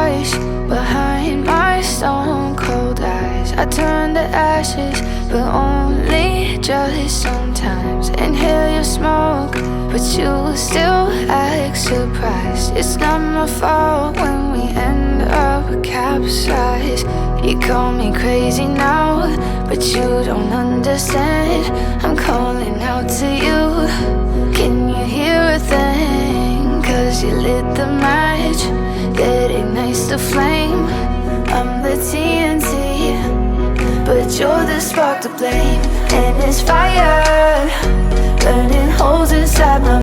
twice behind my stone cold eyes. I turn to ashes, but only just sometimes. Inhale your smoke, but you still act surprised. It's not my fault when we end up capsized. You call me crazy now, but you don't understand. I'm calling out to you. Can you hear a thing? 'Cause you lit the match that ignites the flame. I'm the TNT, but you're the spark to blame. And it's fire burning holes inside my